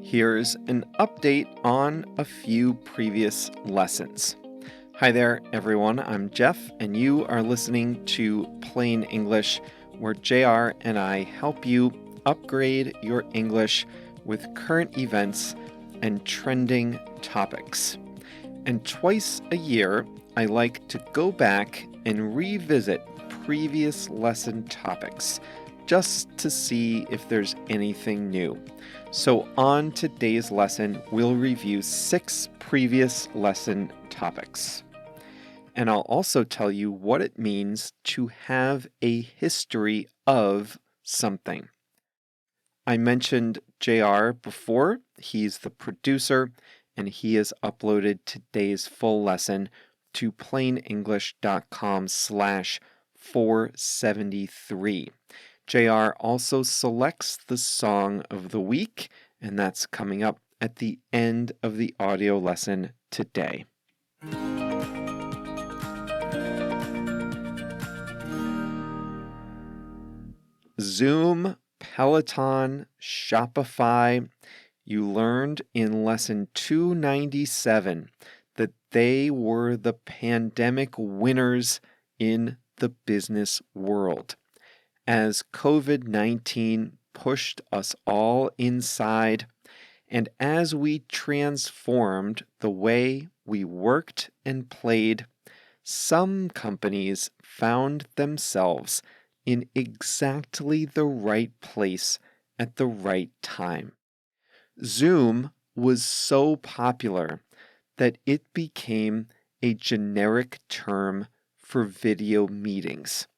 Here's an update on a few previous lessons. Hi there, everyone. I'm Jeff, and you are listening to Plain English, where JR and I help you upgrade your English with current events and trending topics. And twice a year, I like to go back and revisit previous lesson topics just to see if there's anything new. So on today's lesson, we'll review 6 previous lesson topics. And I'll also tell you what it means to have a history of something. I mentioned JR before. He's the producer, and he has uploaded today's full lesson to plainenglish.com/473. JR also selects the song of the week, and that's coming up at the end of the audio lesson today. Zoom, Peloton, Shopify. You learned in lesson 297 that they were the pandemic winners in the business world. As COVID-19 pushed us all inside, and as we transformed the way we worked and played, some companies found themselves in exactly the right place at the right time. Zoom was so popular that it became a generic term for video meetings.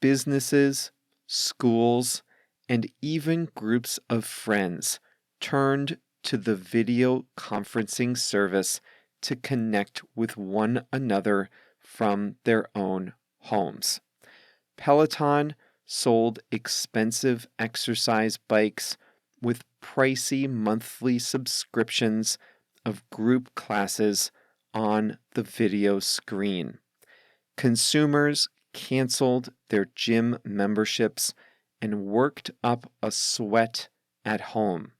Businesses, schools, and even groups of friends turned to the video conferencing service to connect with one another from their own homes. Peloton sold expensive exercise bikes with pricey monthly subscriptions of group classes on the video screen. Consumers canceled their gym memberships and worked up a sweat at home.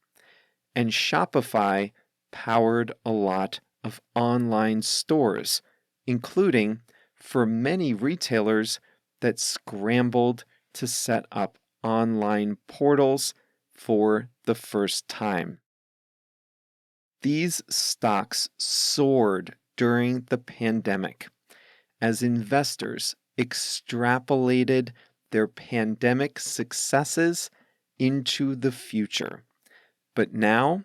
And Shopify powered a lot of online stores, including for many retailers that scrambled to set up online portals for the first time. These stocks soared during the pandemic as investors extrapolated their pandemic successes into the future. But now,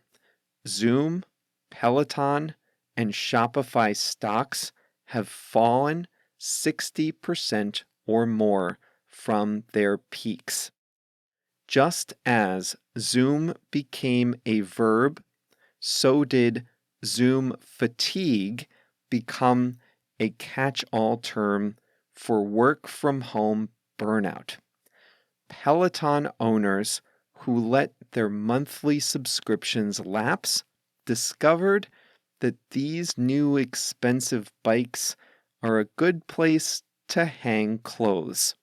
Zoom, Peloton, and Shopify stocks have fallen 60% or more from their peaks. Just as Zoom became a verb, so did Zoom fatigue become a catch-all term for work from home burnout. Peloton owners who let their monthly subscriptions lapse discovered that these new expensive bikes are a good place to hang clothes.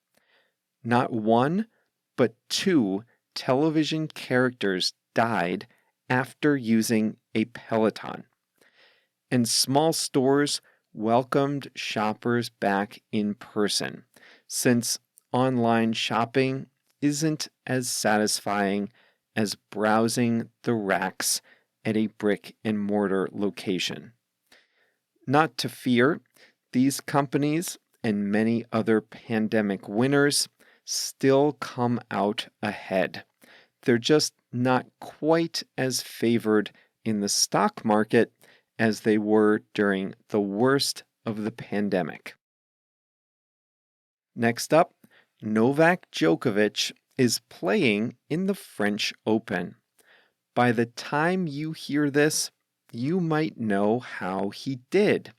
Not one, but 2 television characters died after using a Peloton. And small stores welcomed shoppers back in person, since online shopping isn't as satisfying as browsing the racks at a brick-and-mortar location. Not to fear, these companies and many other pandemic winners still come out ahead. They're just not quite as favored in the stock market as they were during the worst of the pandemic. Next up, Novak Djokovic is playing in the French Open. By the time you hear this, you might know how he did.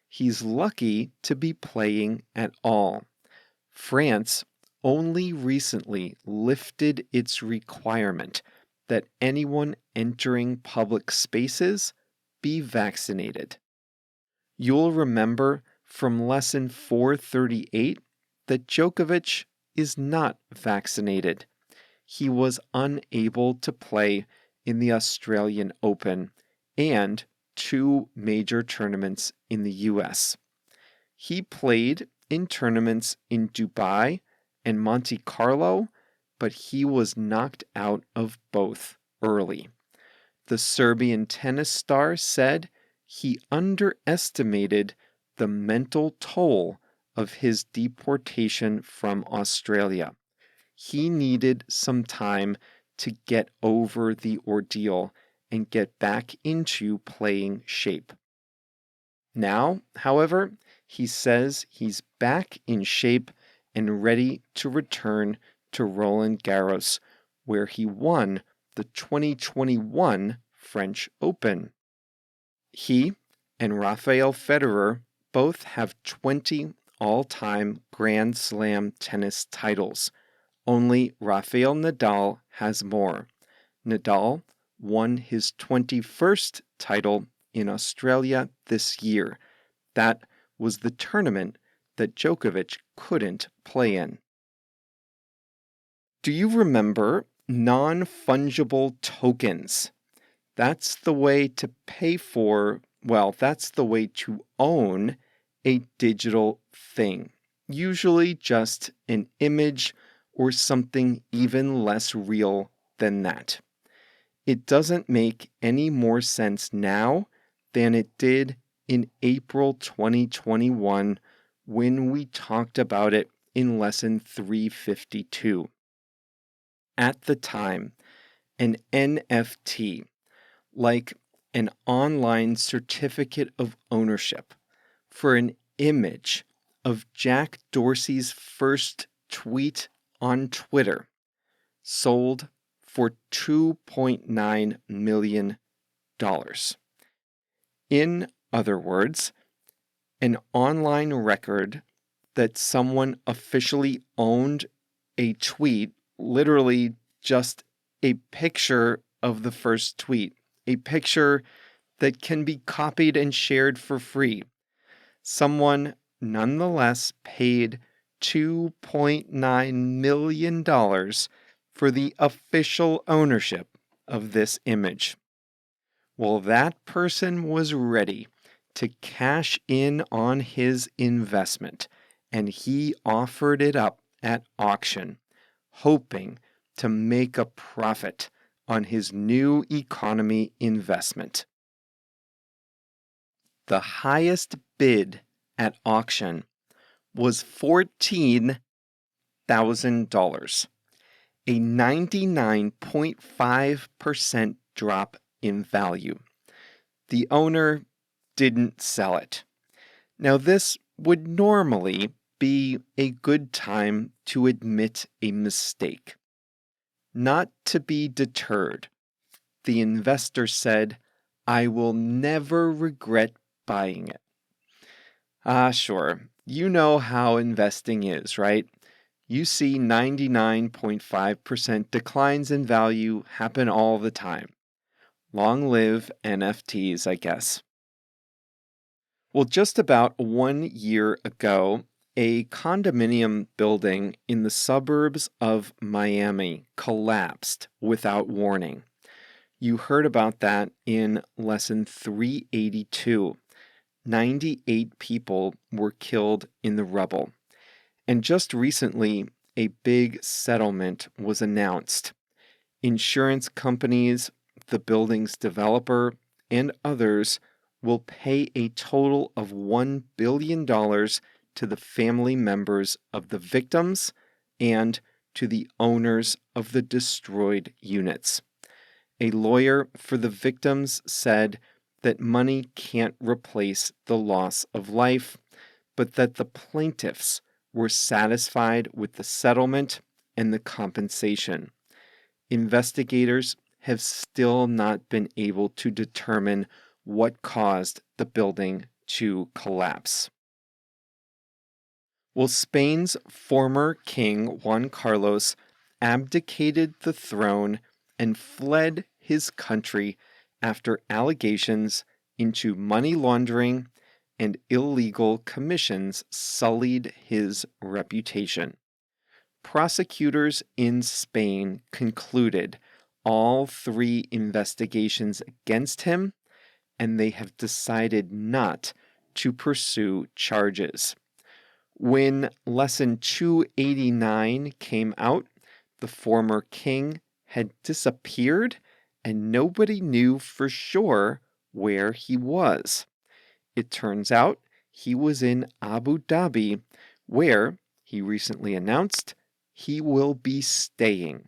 He's lucky to be playing at all. France only recently lifted its requirement that anyone entering public spaces be vaccinated. You'll remember from lesson 438 that Djokovic is not vaccinated. He was unable to play in the Australian Open and 2 major tournaments in the US. He played in tournaments in Dubai and Monte Carlo, but he was knocked out of both early. The Serbian tennis star said he underestimated the mental toll of his deportation from Australia. He needed some time to get over the ordeal and get back into playing shape. Now, however, he says he's back in shape and ready to return to Roland Garros, where he won the 2021 French Open. He and Rafael Federer both have 20 all-time Grand Slam tennis titles. Only Rafael Nadal has more. Nadal won his 21st title in Australia this year. That was the tournament that Djokovic couldn't play in. Do you remember non-fungible tokens? That's the way to pay for, that's the way to own a digital thing. Usually just an image or something even less real than that. It doesn't make any more sense now than it did in April 2021 when we talked about it in lesson 352. At the time, an NFT, like an online certificate of ownership for an image of Jack Dorsey's first tweet on Twitter, sold for $2.9 million. In other words, an online record that someone officially owned a tweet, literally just a picture of the first tweet, a picture that can be copied and shared for free. Someone nonetheless paid $2.9 million for the official ownership of this image. Well, that person was ready to cash in on his investment, and he offered it up at auction, hoping to make a profit on his new economy investment. The highest bid at auction was $14,000, a 99.5% drop in value. The owner didn't sell it. Now, this would normally be a good time to admit a mistake. Not to be deterred, the investor said, "I will never regret buying it." Sure. You know how investing is, right? You see 99.5% declines in value happen all the time. Long live NFTs, I guess. Well, just about 1 year ago, a condominium building in the suburbs of Miami collapsed without warning. You heard about that in lesson 382. 98 people were killed in the rubble. And just recently, a big settlement was announced. Insurance companies, the building's developer, and others will pay a total of $1 billion to the family members of the victims and to the owners of the destroyed units. A lawyer for the victims said that money can't replace the loss of life, but that the plaintiffs were satisfied with the settlement and the compensation. Investigators have still not been able to determine what caused the building to collapse. Well, Spain's former king, Juan Carlos, abdicated the throne and fled his country after allegations into money laundering and illegal commissions sullied his reputation. Prosecutors in Spain concluded all three investigations against him, and they have decided not to pursue charges. When Lesson 289 came out, the former king had disappeared, and nobody knew for sure where he was. It turns out he was in Abu Dhabi, where he recently announced he will be staying.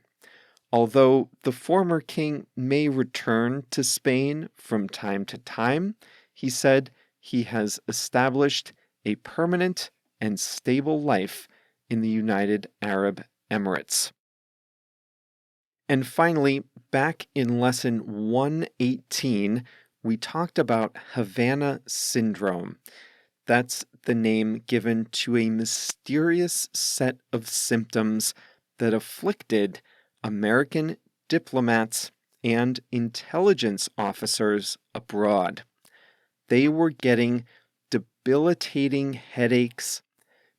Although the former king may return to Spain from time to time, he said he has established a permanent and stable life in the United Arab Emirates. And finally, back in lesson 118, we talked about Havana Syndrome. That's the name given to a mysterious set of symptoms that afflicted American diplomats and intelligence officers abroad. They were getting debilitating headaches.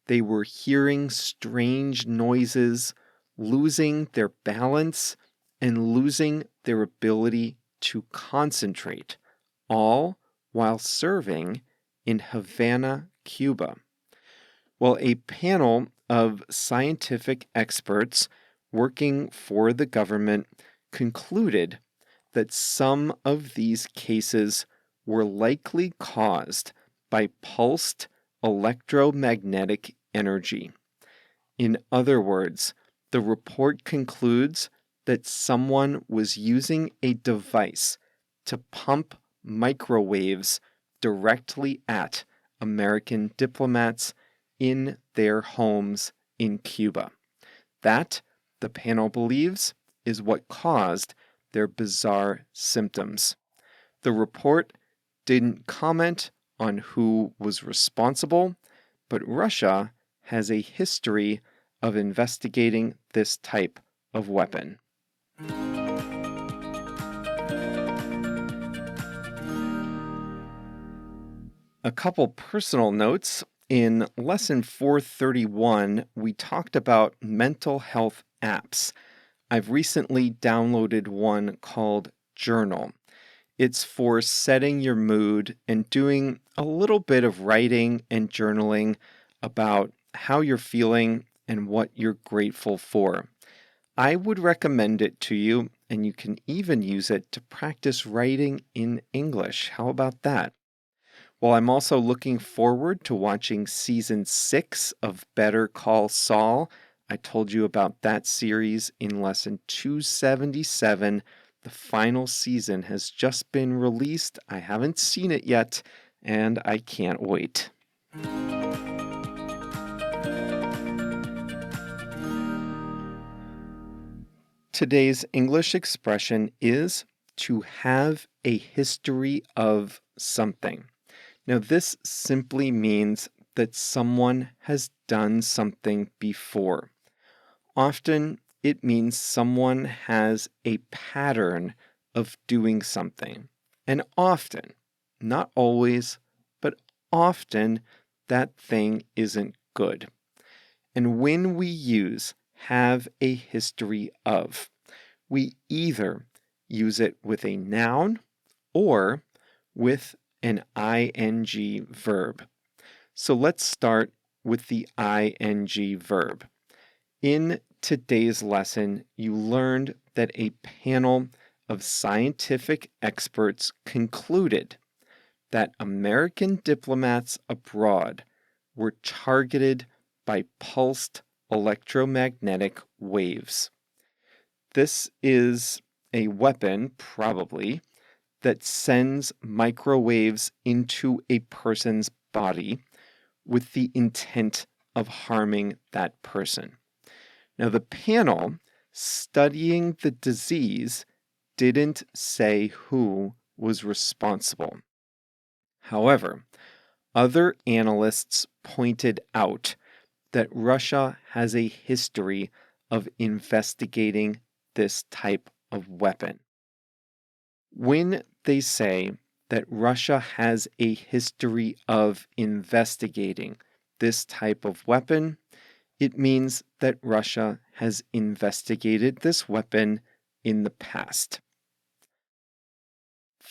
They were hearing strange noises, losing their balance, and losing their ability to concentrate, all while serving in Havana, Cuba. Well, a panel of scientific experts working for the government concluded that some of these cases were likely caused by pulsed electromagnetic energy. In other words, the report concludes that someone was using a device to pump microwaves directly at American diplomats in their homes in Cuba. That, the panel believes, is what caused their bizarre symptoms. The report didn't comment on who was responsible, but Russia has a history of investigating this type of weapon. A couple personal notes. In lesson 431, we talked about mental health apps. I've recently downloaded one called Journal. It's for setting your mood and doing a little bit of writing and journaling about how you're feeling and what you're grateful for. I would recommend it to you, and you can even use it to practice writing in English. How about that? Well, I'm also looking forward to watching season 6 of Better Call Saul. I told you about that series in lesson 277. The final season has just been released. I haven't seen it yet, and I can't wait. Today's English expression is to have a history of something. Now, this simply means that someone has done something before. Often, it means someone has a pattern of doing something. And often, not always, but often, that thing isn't good. And when we use have a history of, we either use it with a noun or with an ing verb. So let's start with the ing verb. In today's lesson, you learned that a panel of scientific experts concluded that American diplomats abroad were targeted by pulsed electromagnetic waves. This is a weapon, probably, that sends microwaves into a person's body with the intent of harming that person. Now, the panel studying the disease didn't say who was responsible. However, other analysts pointed out that Russia has a history of investigating this type of weapon. When they say that Russia has a history of investigating this type of weapon, it means that Russia has investigated this weapon in the past.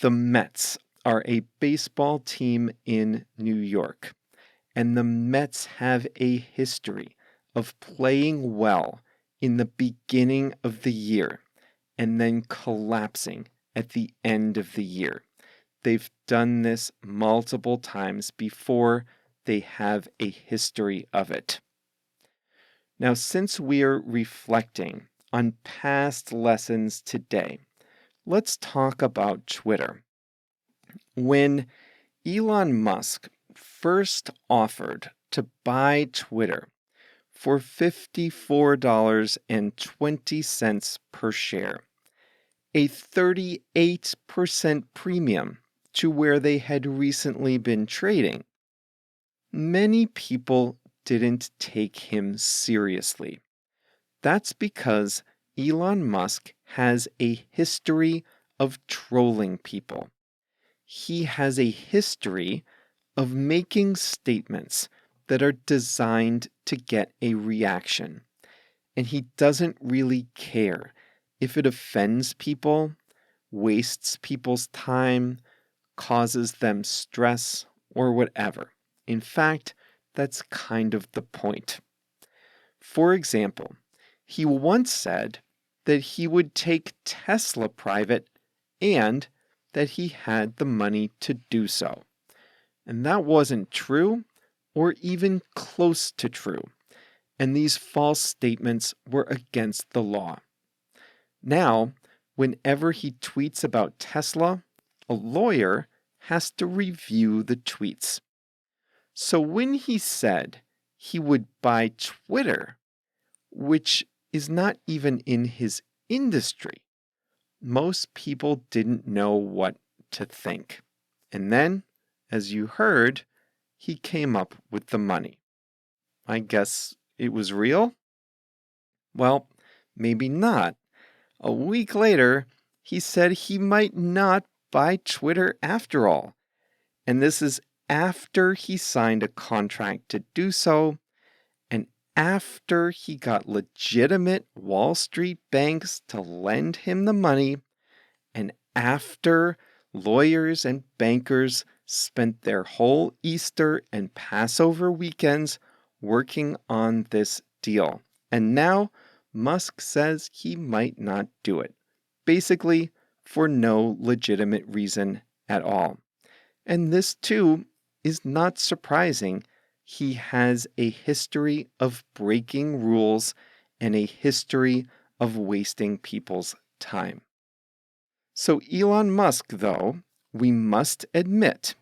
The Mets are a baseball team in New York, and the Mets have a history of playing well in the beginning of the year and then collapsing at the end of the year. They've done this multiple times before. They have a history of it. Now, since we're reflecting on past lessons today, let's talk about Twitter. When Elon Musk first offered to buy Twitter for $54.20 per share, a 38% premium to where they had recently been trading, many people didn't take him seriously. That's because Elon Musk has a history of trolling people. He has a history of making statements that are designed to get a reaction. And he doesn't really care if it offends people, wastes people's time, causes them stress, or whatever. In fact, that's kind of the point. For example, he once said that he would take Tesla private and that he had the money to do so. And that wasn't true or even close to true. And these false statements were against the law. Now, whenever he tweets about Tesla, a lawyer has to review the tweets. So when he said he would buy Twitter, which is not even in his industry, most people didn't know what to think. And then, as you heard, he came up with the money. I guess it was real? Well, maybe not. A week later, he said he might not buy Twitter after all. And this is after he signed a contract to do so, and after he got legitimate Wall Street banks to lend him the money, and after lawyers and bankers spent their whole Easter and Passover weekends working on this deal. And now Musk says he might not do it, basically for no legitimate reason at all. And this, too, is not surprising. He has a history of breaking rules and a history of wasting people's time. So Elon Musk, though, we must admit,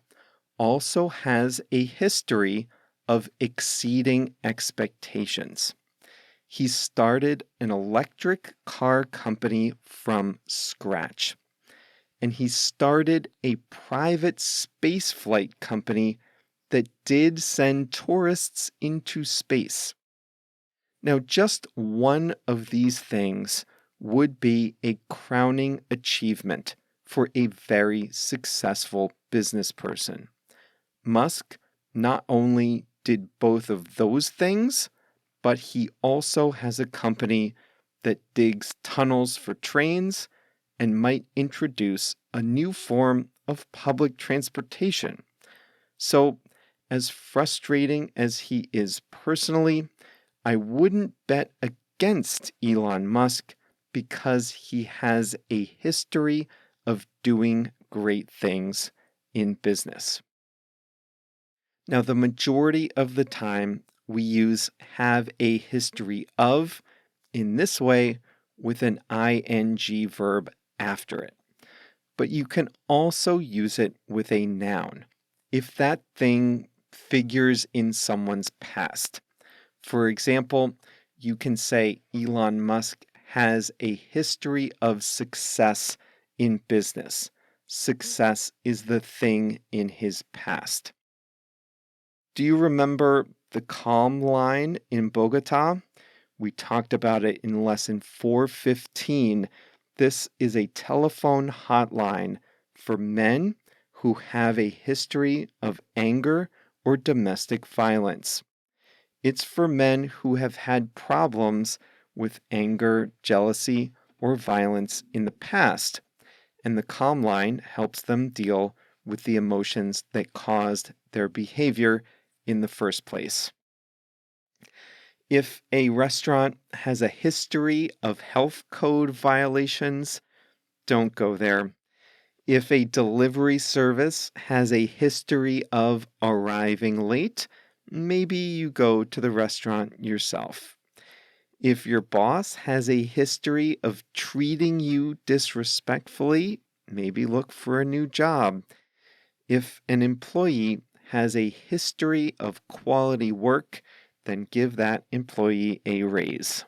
also has a history of exceeding expectations. He started an electric car company from scratch. And he started a private spaceflight company that did send tourists into space. Now, just one of these things would be a crowning achievement for a very successful business person. Musk not only did both of those things, but he also has a company that digs tunnels for trains and might introduce a new form of public transportation. So, as frustrating as he is personally, I wouldn't bet against Elon Musk because he has a history of doing great things in business. Now, the majority of the time, we use have a history of in this way with an ing verb after it. But you can also use it with a noun if that thing figures in someone's past. For example, you can say Elon Musk has a history of success in business. Success is the thing in his past. Do you remember the calm line in Bogota? We talked about it in lesson 415. This is a telephone hotline for men who have a history of anger or domestic violence. It's for men who have had problems with anger, jealousy, or violence in the past, and the calm line helps them deal with the emotions that caused their behavior in the first place. If a restaurant has a history of health code violations, don't go there. If a delivery service has a history of arriving late, maybe you go to the restaurant yourself. If your boss has a history of treating you disrespectfully, maybe look for a new job. If an employee has a history of quality work, then give that employee a raise.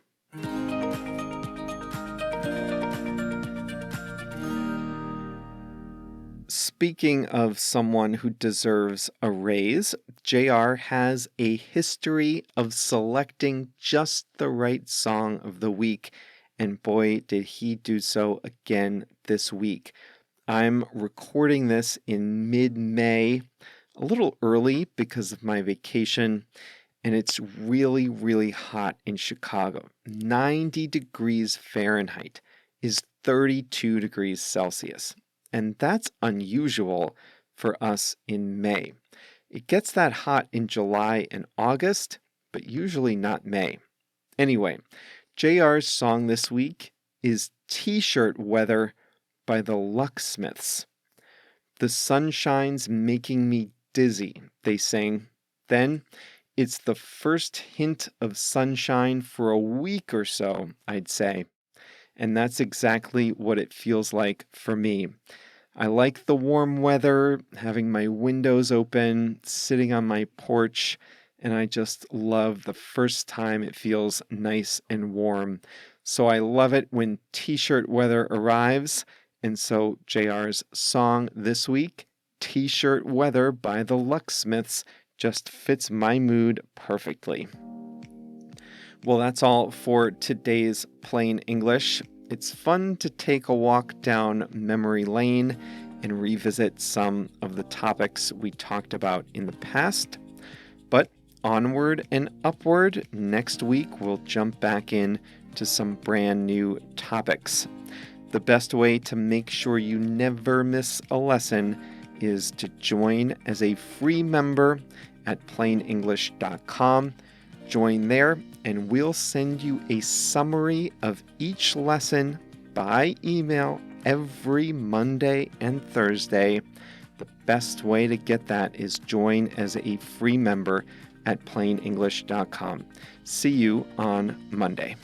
Speaking of someone who deserves a raise, JR has a history of selecting just the right song of the week, and boy, did he do so again this week. I'm recording this in mid-May, a little early because of my vacation, and it's really, really hot in Chicago. 90 degrees Fahrenheit is 32 degrees Celsius. And that's unusual for us in May. It gets that hot in July and August, but usually not May. Anyway, JR's song this week is T-Shirt Weather by the Locksmiths. The sunshine's making me dizzy, they sing. Then, it's the first hint of sunshine for a week or so, I'd say. And that's exactly what it feels like for me. I like the warm weather, having my windows open, sitting on my porch, and I just love the first time it feels nice and warm. So I love it when T-shirt weather arrives, and so JR's song this week, T-Shirt Weather by the Locksmiths, just fits my mood perfectly. Well, that's all for today's Plain English. It's fun to take a walk down memory lane and revisit some of the topics we talked about in the past. But onward and upward, next week we'll jump back in to some brand new topics. The best way to make sure you never miss a lesson is to join as a free member at plainenglish.com. Join there, and we'll send you a summary of each lesson by email every Monday and Thursday. The best way to get that is join as a free member at plainenglish.com. See you on Monday.